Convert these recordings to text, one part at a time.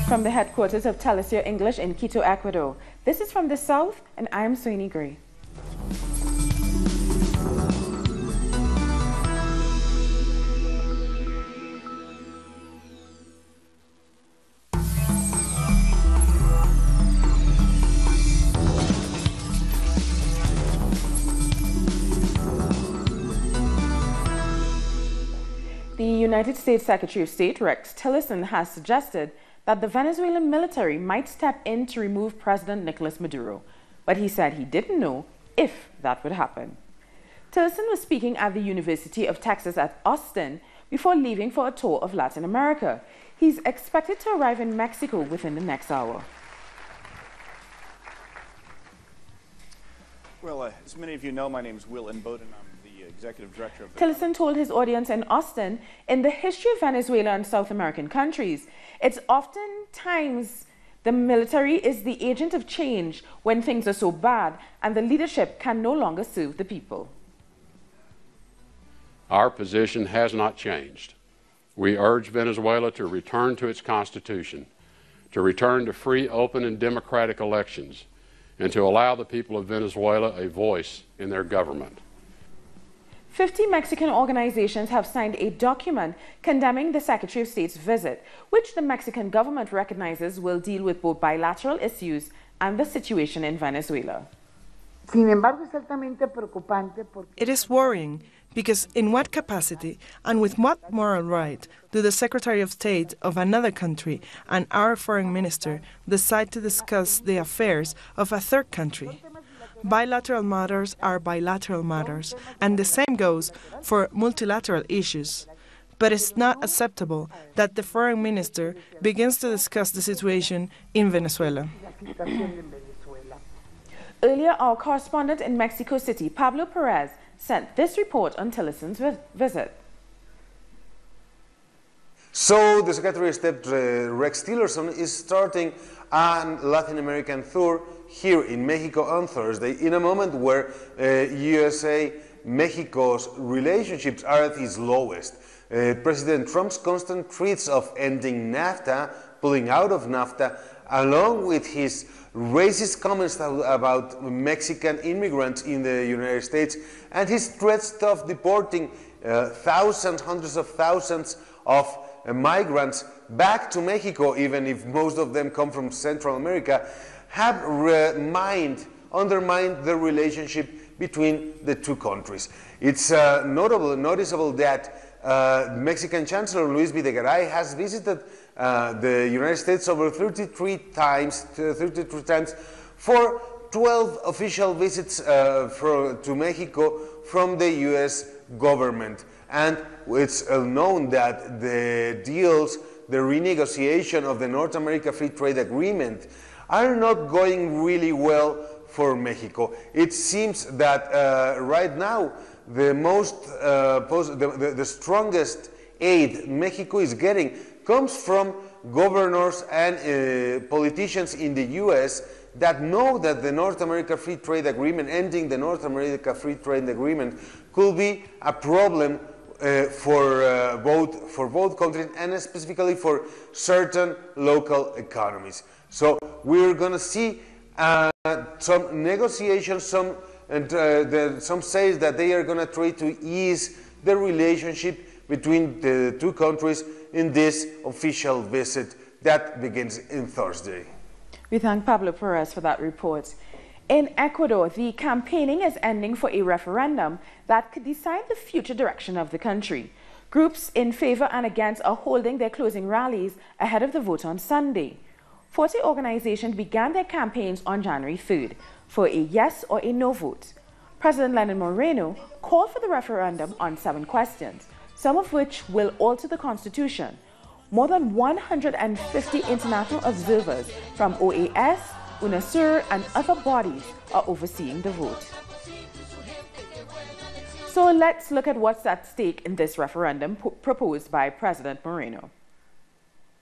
from the headquarters of Tillerson English in Quito, Ecuador. This is From the South, and I am Soini Gray. The United States Secretary of State Rex Tillerson has suggested that the Venezuelan military might step in to remove President Nicolas Maduro, but he said he didn't know if that would happen. Tillerson was speaking at the University of Texas at Austin before leaving for a tour of Latin America. He's expected to arrive in Mexico within the next hour. Well, as many of you know, my name is Will Bowden. I'm the Executive Director of the... Tillerson told his audience in Austin, in the history of Venezuela and South American countries, it's oftentimes the military is the agent of change when things are so bad and the leadership can no longer serve the people. Our position has not changed. We urge Venezuela to return to its constitution, to return to free, open, and democratic elections, and to allow the people of Venezuela a voice in their government. 50 Mexican organizations have signed a document condemning the Secretary of State's visit, which the Mexican government recognizes will deal with both bilateral issues and the situation in Venezuela. It is worrying because in what capacity and with what moral right do the Secretary of State of another country and our foreign minister decide to discuss the affairs of a third country? Bilateral matters are bilateral matters, and the same goes for multilateral issues. But it's not acceptable that the foreign minister begins to discuss the situation in Venezuela. Earlier, our correspondent in Mexico City, Pablo Perez, sent this report on Tillerson's visit. So the Secretary of State Rex Tillerson is starting a Latin American tour here in Mexico on Thursday, in a moment where USA-Mexico's relationships are at its lowest. President Trump's constant threats of ending NAFTA, pulling out of NAFTA, along with his racist comments about Mexican immigrants in the United States, and his threats of deporting thousands, hundreds of thousands of migrants back to Mexico, even if most of them come from Central America, have undermined the relationship between the two countries. It's noticeable that Mexican Chancellor Luis Videgaray has visited the United States over 33 times for 12 official visits to Mexico from the US government. And it's known that the deals, the renegotiation of the North America Free Trade Agreement are not going really well for Mexico. It seems that right now the strongest aid Mexico is getting comes from governors and politicians in the US that know that the North America Free Trade Agreement, ending the North America Free Trade Agreement, could be a problem for both countries and specifically for certain local economies. So we're going to see some negotiations, some say that they are going to try to ease the relationship between the two countries in this official visit that begins on Thursday. We thank Pablo Perez for that report. In Ecuador, the campaigning is ending for a referendum that could decide the future direction of the country. Groups in favor and against are holding their closing rallies ahead of the vote on Sunday. 40 organizations began their campaigns on January 3rd for a yes or a no vote. President Lenin Moreno called for the referendum on 7 questions, some of which will alter the Constitution. More than 150 international observers from OAS, UNASUR, and other bodies are overseeing the vote. So let's look at what's at stake in this referendum proposed by President Moreno.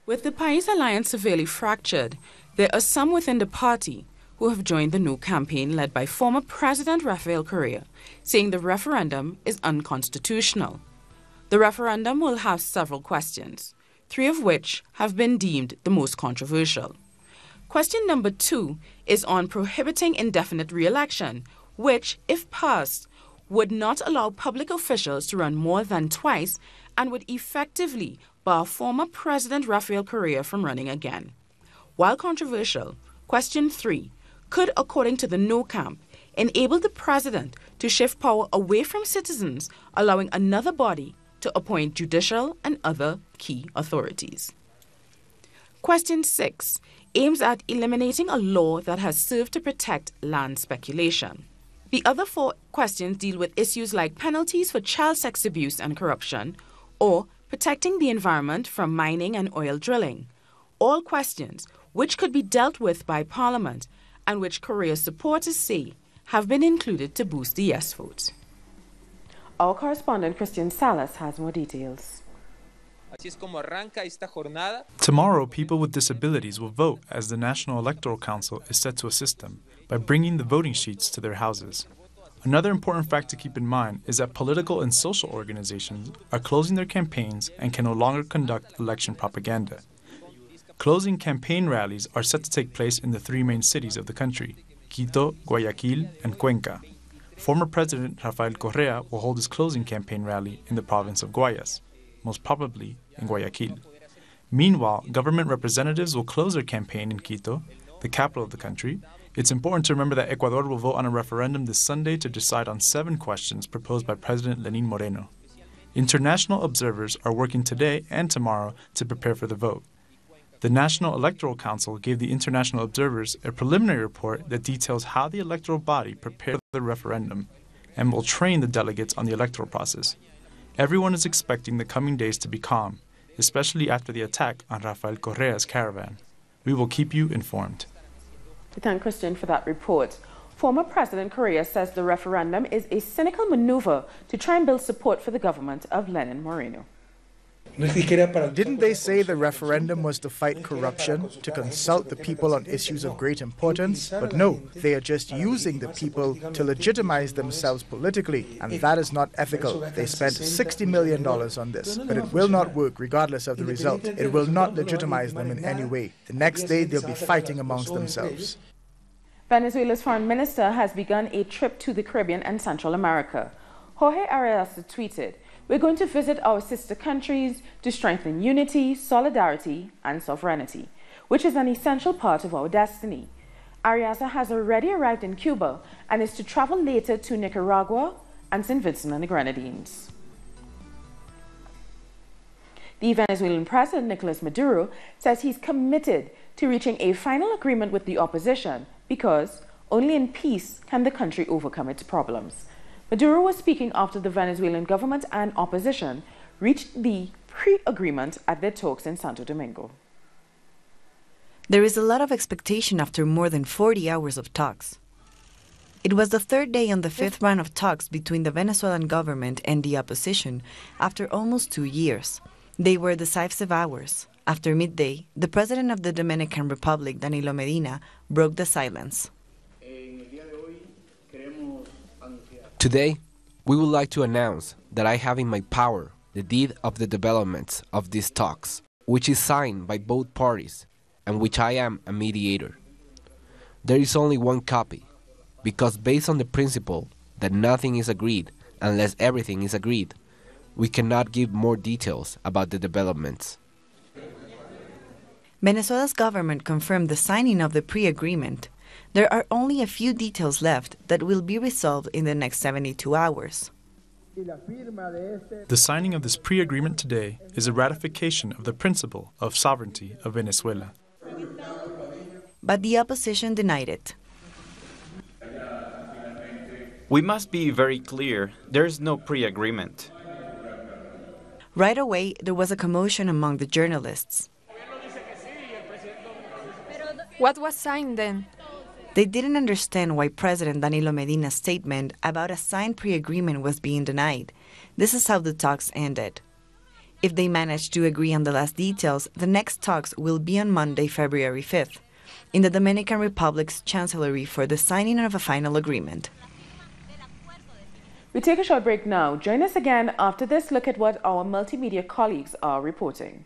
With the PAIS alliance severely fractured, there are some within the party who have joined the No campaign led by former President Rafael Correa, saying the referendum is unconstitutional. The referendum will have several questions. 3 of which have been deemed the most controversial. Question number 2 is on prohibiting indefinite re-election, which, if passed, would not allow public officials to run more than twice and would effectively bar former President Rafael Correa from running again. While controversial, question 3 could, according to the no camp, enable the president to shift power away from citizens, allowing another body to appoint judicial and other key authorities. Question 6 aims at eliminating a law that has served to protect land speculation. The other 4 questions deal with issues like penalties for child sex abuse and corruption, or protecting the environment from mining and oil drilling. All questions which could be dealt with by Parliament and which Correa's supporters say have been included to boost the yes vote. Our correspondent Christian Salas has more details. Tomorrow, people with disabilities will vote as the National Electoral Council is set to assist them by bringing the voting sheets to their houses. Another important fact to keep in mind is that political and social organizations are closing their campaigns and can no longer conduct election propaganda. Closing campaign rallies are set to take place in the 3 main cities of the country, Quito, Guayaquil, and Cuenca. Former President Rafael Correa will hold his closing campaign rally in the province of Guayas, most probably in Guayaquil. Meanwhile, government representatives will close their campaign in Quito, the capital of the country. It's important to remember that Ecuador will vote on a referendum this Sunday to decide on 7 questions proposed by President Lenín Moreno. International observers are working today and tomorrow to prepare for the vote. The National Electoral Council gave the international observers a preliminary report that details how the electoral body prepared the referendum and will train the delegates on the electoral process. Everyone is expecting the coming days to be calm, especially after the attack on Rafael Correa's caravan. We will keep you informed. We thank Christian for that report. Former President Correa says the referendum is a cynical maneuver to try and build support for the government of Lenín Moreno. Didn't they say the referendum was to fight corruption, to consult the people on issues of great importance? But no, they are just using the people to legitimize themselves politically, and that is not ethical. They spent $60 million on this, but it will not work regardless of the result. It will not legitimize them in any way. The next day, they'll be fighting amongst themselves. Venezuela's foreign minister has begun a trip to the Caribbean and Central America. Jorge Arreaza tweeted, "We're going to visit our sister countries to strengthen unity, solidarity, and sovereignty, which is an essential part of our destiny." Arreaza has already arrived in Cuba and is to travel later to Nicaragua and St. Vincent and the Grenadines. The Venezuelan president, Nicolas Maduro, says he's committed to reaching a final agreement with the opposition because only in peace can the country overcome its problems. Maduro was speaking after the Venezuelan government and opposition reached the pre-agreement at their talks in Santo Domingo. There is a lot of expectation after more than 40 hours of talks. It was the 3rd day on the 5th round of talks between the Venezuelan government and the opposition after almost 2 years. They were decisive hours. After midday, the president of the Dominican Republic, Danilo Medina, broke the silence. Today, we would like to announce that I have in my power the deed of the developments of these talks, which is signed by both parties and which I am a mediator. There is only one copy, because based on the principle that nothing is agreed unless everything is agreed, we cannot give more details about the developments. Venezuela's government confirmed the signing of the pre-agreement. There are only a few details left that will be resolved in the next 72 hours. The signing of this pre-agreement today is a ratification of the principle of sovereignty of Venezuela. But the opposition denied it. We must be very clear, there is no pre-agreement. Right away, there was a commotion among the journalists. What was signed then? They didn't understand why President Danilo Medina's statement about a signed pre-agreement was being denied. This is how the talks ended. If they manage to agree on the last details, the next talks will be on Monday, February 5th, in the Dominican Republic's Chancellery for the signing of a final agreement. We take a short break now. Join us again after this look at what our multimedia colleagues are reporting.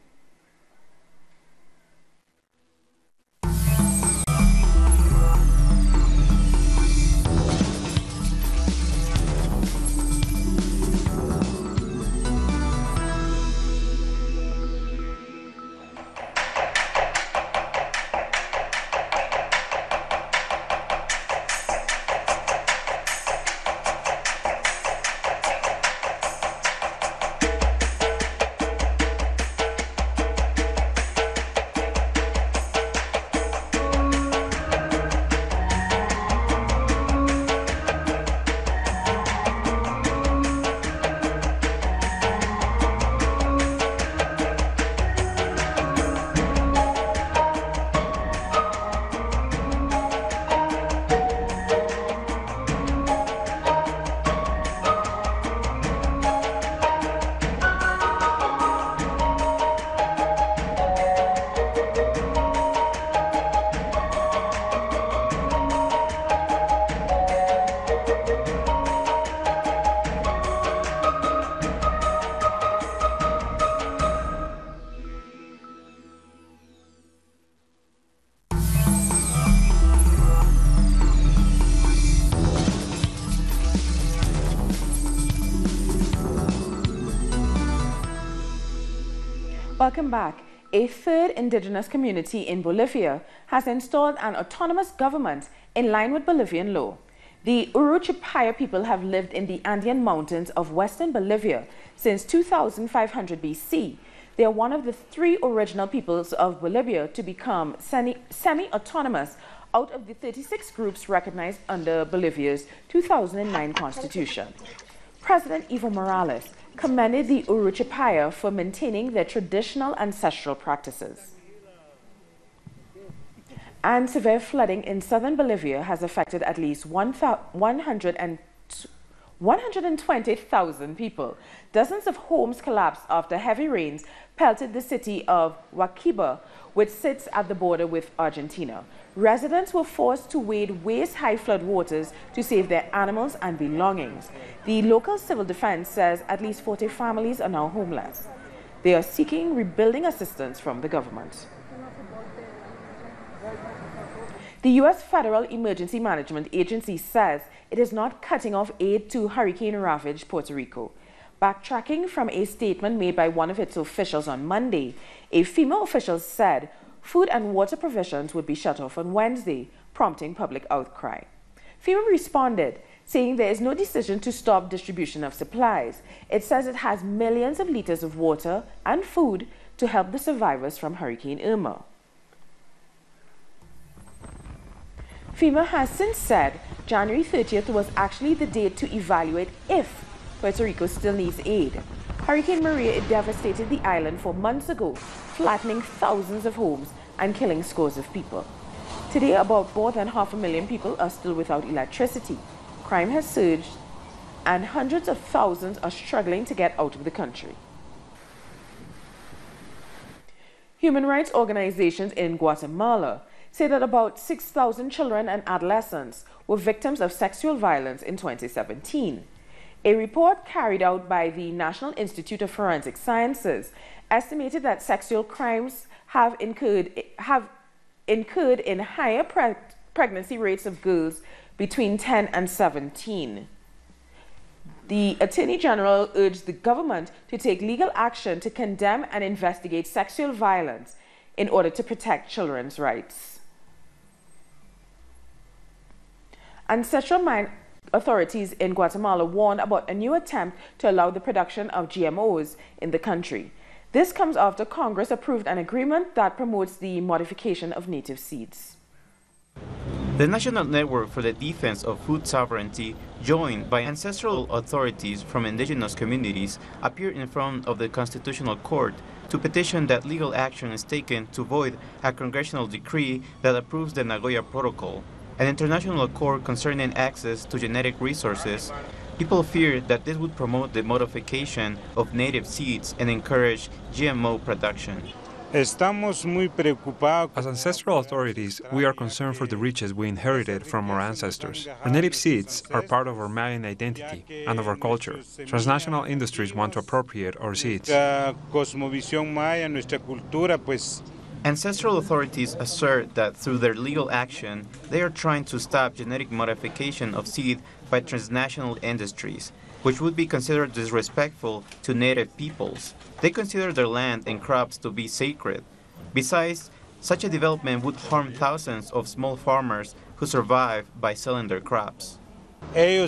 Welcome back. A third indigenous community in Bolivia has installed an autonomous government in line with Bolivian law. The Uruchipaya people have lived in the Andean mountains of western Bolivia since 2500 BC. They are one of the 3 original peoples of Bolivia to become semi-autonomous out of the 36 groups recognized under Bolivia's 2009 constitution. President Evo Morales commended the Uruchipaya for maintaining their traditional ancestral practices. And severe flooding in southern Bolivia has affected at least 120,000 people. Dozens of homes collapsed after heavy rains pelted the city of Huaquiba, which sits at the border with Argentina. Residents were forced to wade waist-high flood waters to save their animals and belongings. The local civil defense says at least 40 families are now homeless. They are seeking rebuilding assistance from the government. The U.S. Federal Emergency Management Agency says it is not cutting off aid to hurricane-ravaged Puerto Rico. Backtracking from a statement made by one of its officials on Monday, a FEMA official said food and water provisions would be shut off on Wednesday, prompting public outcry. FEMA responded, saying there is no decision to stop distribution of supplies. It says it has millions of liters of water and food to help the survivors from Hurricane Irma. FEMA has since said January 30th was actually the date to evaluate if Puerto Rico still needs aid. Hurricane Maria devastated the island 4 months ago, flattening thousands of homes and killing scores of people. Today, about more than 500,000 people are still without electricity. Crime has surged, and hundreds of thousands are struggling to get out of the country. Human rights organizations in Guatemala say that about 6,000 children and adolescents were victims of sexual violence in 2017. A report carried out by the National Institute of Forensic Sciences estimated that sexual crimes have incurred in higher pregnancy rates of girls between 10 and 17. The Attorney General urged the government to take legal action to condemn and investigate sexual violence in order to protect children's rights. Ancestral authorities in Guatemala warned about a new attempt to allow the production of GMOs in the country. This comes after Congress approved an agreement that promotes the modification of native seeds. The National Network for the Defense of Food Sovereignty, joined by ancestral authorities from indigenous communities, appeared in front of the Constitutional Court to petition that legal action is taken to void a congressional decree that approves the Nagoya Protocol, an international accord concerning access to genetic resources. People fear that this would promote the modification of native seeds and encourage GMO production. As ancestral authorities, we are concerned for the riches we inherited from our ancestors. Our native seeds are part of our Mayan identity and of our culture. Transnational industries want to appropriate our seeds. Ancestral authorities assert that through their legal action, they are trying to stop genetic modification of seed by transnational industries, which would be considered disrespectful to native peoples. They consider their land and crops to be sacred. Besides, such a development would harm thousands of small farmers who survive by selling their crops. They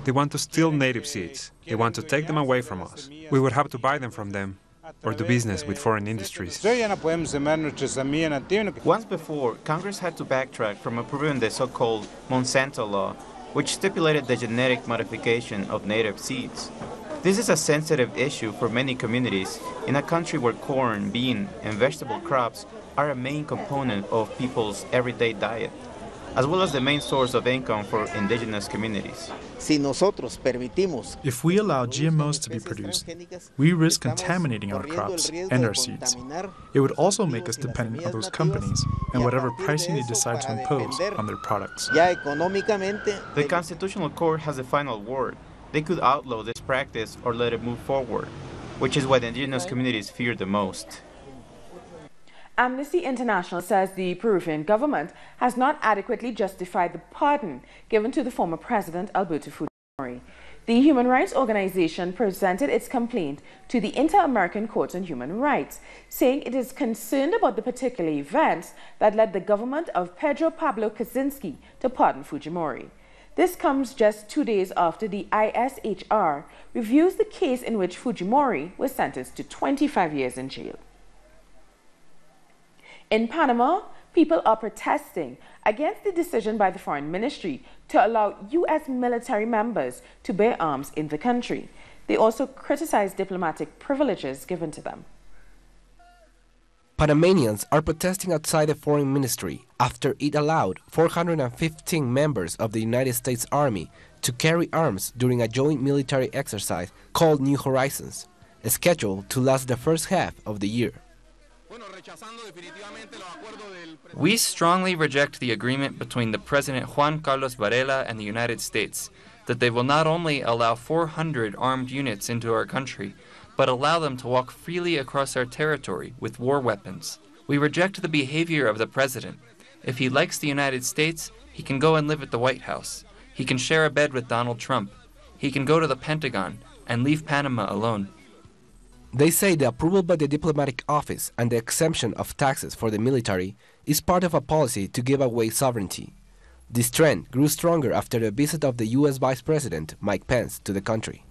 want to steal native seeds. They want to take them away from us. We would have to buy them from them or do business with foreign industries. Once before, Congress had to backtrack from approving the so-called Monsanto Law, which stipulated the genetic modification of native seeds. This is a sensitive issue for many communities in a country where corn, bean, and vegetable crops are a main component of people's everyday diet, as well as the main source of income for indigenous communities. If we allow GMOs to be produced, we risk contaminating our crops and our seeds. It would also make us dependent on those companies and whatever pricing they decide to impose on their products. The Constitutional Court has the final word. They could outlaw this practice or let it move forward, which is what indigenous communities fear the most. Amnesty International says the Peruvian government has not adequately justified the pardon given to the former president, Alberto Fujimori. The human rights organization presented its complaint to the Inter-American Court on Human Rights, saying it is concerned about the particular events that led the government of Pedro Pablo Kuczynski to pardon Fujimori. This comes just 2 days after the ISHR reviews the case in which Fujimori was sentenced to 25 years in jail. In Panama, people are protesting against the decision by the Foreign Ministry to allow U.S. military members to bear arms in the country. They also criticize diplomatic privileges given to them. Panamanians are protesting outside the Foreign Ministry after it allowed 415 members of the United States Army to carry arms during a joint military exercise called New Horizons, scheduled to last the first half of the year. We strongly reject the agreement between the President Juan Carlos Varela and the United States that they will not only allow 400 armed units into our country, but allow them to walk freely across our territory with war weapons. We reject the behavior of the President. If he likes the United States, he can go and live at the White House. He can share a bed with Donald Trump. He can go to the Pentagon and leave Panama alone. They say the approval by the diplomatic office and the exemption of taxes for the military is part of a policy to give away sovereignty. This trend grew stronger after the visit of the U.S. Vice President Mike Pence to the country.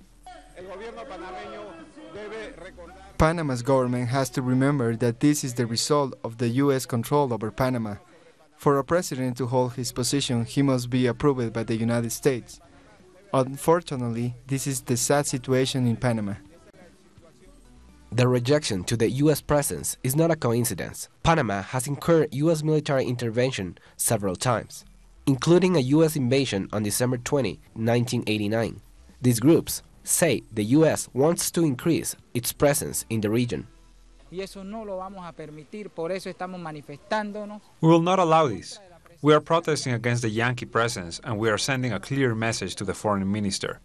Panama's government has to remember that this is the result of the U.S. control over Panama. For a president to hold his position, he must be approved by the United States. Unfortunately, this is the sad situation in Panama. The rejection to the U.S. presence is not a coincidence. Panama has incurred U.S. military intervention several times, including a U.S. invasion on December 20, 1989. These groups say the U.S. wants to increase its presence in the region. We will not allow this. We are protesting against the Yankee presence, and we are sending a clear message to the foreign minister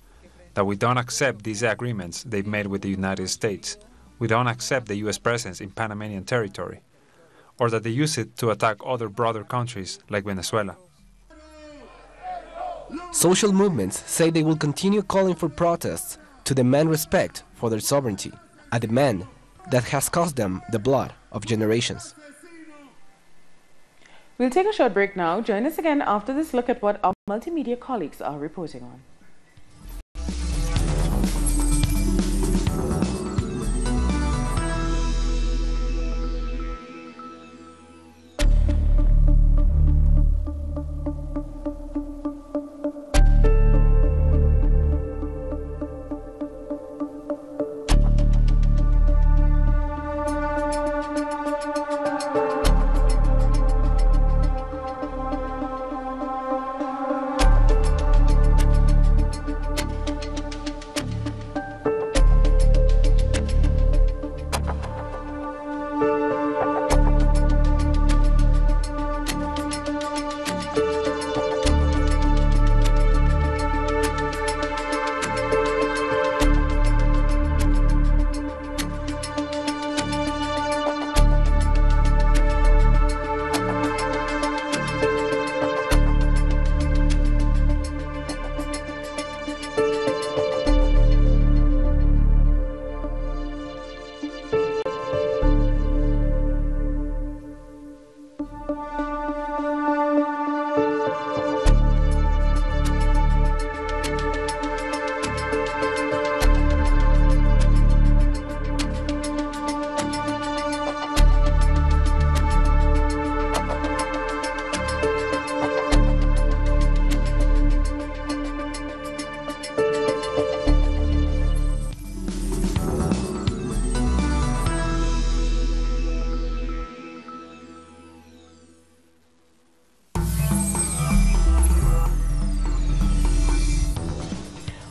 that we don't accept these agreements they've made with the United States. We don't accept the U.S. presence in Panamanian territory, or that they use it to attack other brother countries like Venezuela. Social movements say they will continue calling for protests to demand respect for their sovereignty, a demand that has cost them the blood of generations. We'll take a short break now. Join us again after this look at what our multimedia colleagues are reporting on.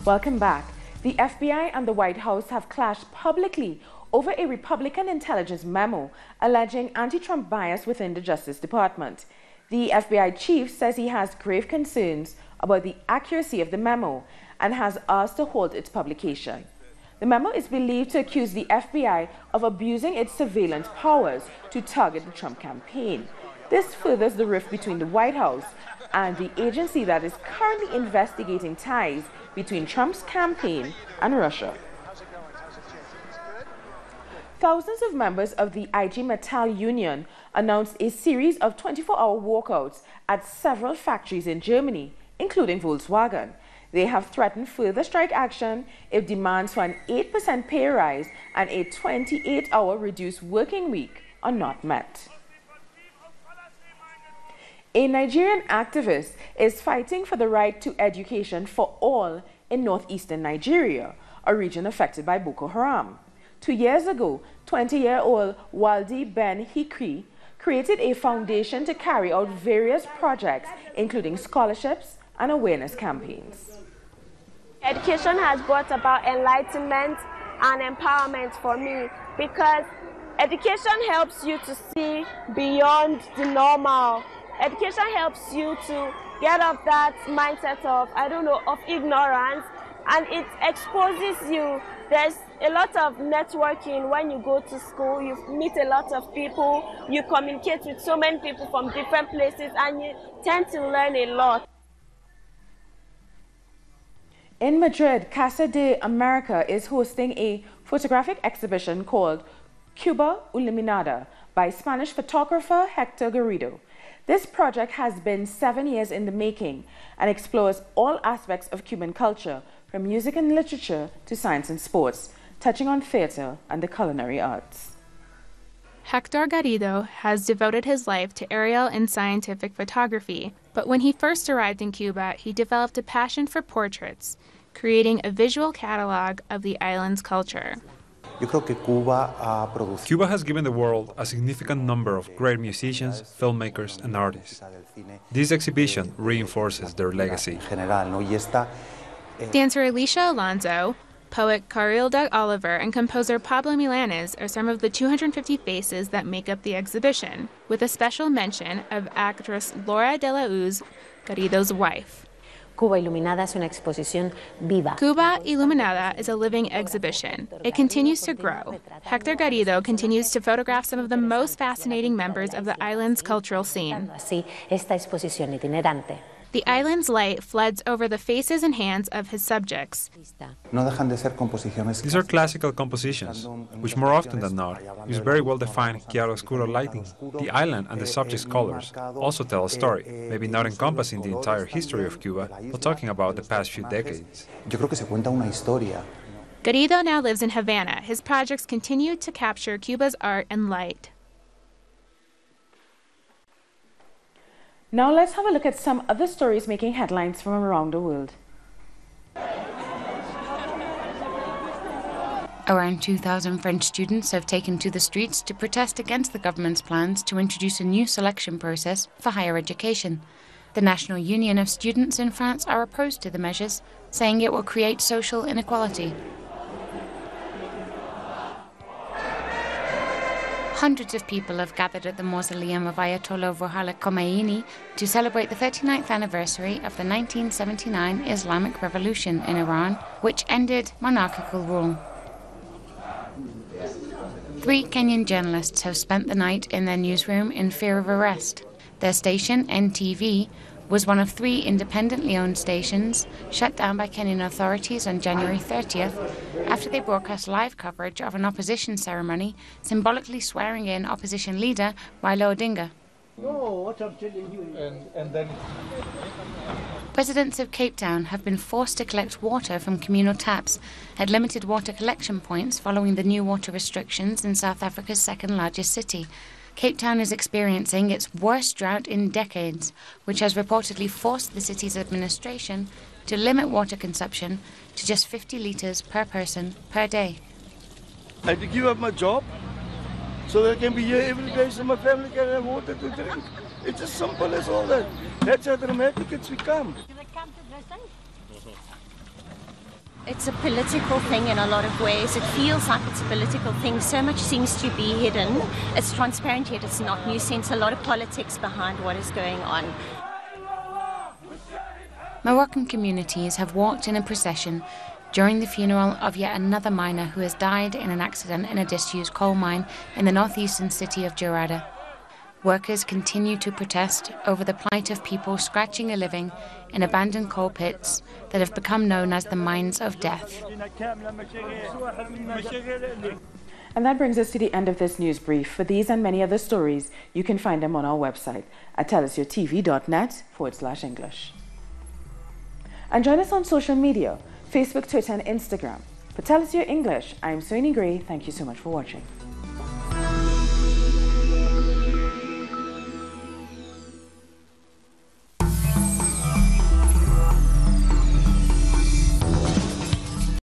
Welcome back. The FBI and the White House have clashed publicly over a Republican intelligence memo alleging anti-Trump bias within the Justice Department. The FBI chief says he has grave concerns about the accuracy of the memo and has asked to halt its publication. The memo is believed to accuse the FBI of abusing its surveillance powers to target the Trump campaign. This furthers the rift between the White House and the agency that is currently investigating ties between Trump's campaign and Russia. Thousands of members of the IG Metall Union announced a series of 24-hour walkouts at several factories in Germany, including Volkswagen. They have threatened further strike action if demands for an 8% pay rise and a 28-hour reduced working week are not met. A Nigerian activist is fighting for the right to education for all in northeastern Nigeria, a region affected by Boko Haram. 2 years ago, 20-year-old Waldi Ben Hikri created a foundation to carry out various projects, including scholarships and awareness campaigns. Education has brought about enlightenment and empowerment for me, because education helps you to see beyond the normal. Education helps you to get off that mindset of, of ignorance, and it exposes you. There's a lot of networking when you go to school. You meet a lot of people, you communicate with so many people from different places, and you tend to learn a lot. In Madrid, Casa de America is hosting a photographic exhibition called Cuba Iluminada by Spanish photographer Hector Garrido. This project has been 7 years in the making and explores all aspects of Cuban culture, from music and literature to science and sports, touching on theater and the culinary arts. Hector Garrido has devoted his life to aerial and scientific photography, but when he first arrived in Cuba, he developed a passion for portraits, creating a visual catalog of the island's culture. Cuba has given the world a significant number of great musicians, filmmakers, and artists. This exhibition reinforces their legacy. Dancer Alicia Alonso, poet Carilda Oliver, and composer Pablo Milanés are some of the 250 faces that make up the exhibition, with a special mention of actress Laura de la Uz, Garrido's wife. Cuba Iluminada es una exposición viva. Cuba Iluminada is a living exhibition. It continues to grow. Hector Garrido continues to photograph some of the most fascinating members of the island's cultural scene. Esta exposición itinerante. The island's light floods over the faces and hands of his subjects. These are classical compositions, which more often than not use very well-defined chiaroscuro lighting. The island and the subject's colors also tell a story, maybe not encompassing the entire history of Cuba, but talking about the past few decades. Garrido now lives in Havana. His projects continue to capture Cuba's art and light. Now let's have a look at some other stories making headlines from around the world. Around 2,000 French students have taken to the streets to protest against the government's plans to introduce a new selection process for higher education. The National Union of Students in France are opposed to the measures, saying it will create social inequality. Hundreds of people have gathered at the mausoleum of Ayatollah Ruhollah Khomeini to celebrate the 39th anniversary of the 1979 Islamic Revolution in Iran, which ended monarchical rule. 3 Kenyan journalists have spent the night in their newsroom in fear of arrest. Their station, NTV, was one of 3 independently owned stations shut down by Kenyan authorities on January 30th after they broadcast live coverage of an opposition ceremony symbolically swearing in opposition leader Raila Odinga. Residents of Cape Town have been forced to collect water from communal taps at limited water collection points following the new water restrictions in South Africa's second largest city. Cape Town is experiencing its worst drought in decades, which has reportedly forced the city's administration to limit water consumption to just 50 litres per person per day. I had to give up my job so that I can be here every day so my family can have water to drink. It's as simple as all that. That's how dramatic it's become. It's a political thing in a lot of ways. It feels like it's a political thing. So much seems to be hidden. It's transparent, yet it's not. You sense a lot of politics behind what is going on. Moroccan communities have walked in a procession during the funeral of yet another miner who has died in an accident in a disused coal mine in the northeastern city of Jarada. workers continue to protest over the plight of people scratching a living in abandoned coal pits that have become known as the mines of death. And that brings us to the end of this news brief. For these and many other stories, you can find them on our website at tellusyourtv.net/English. And join us on social media, Facebook, Twitter, and Instagram. For Tell Us Your English, I'm Soini Gray. Thank you so much for watching.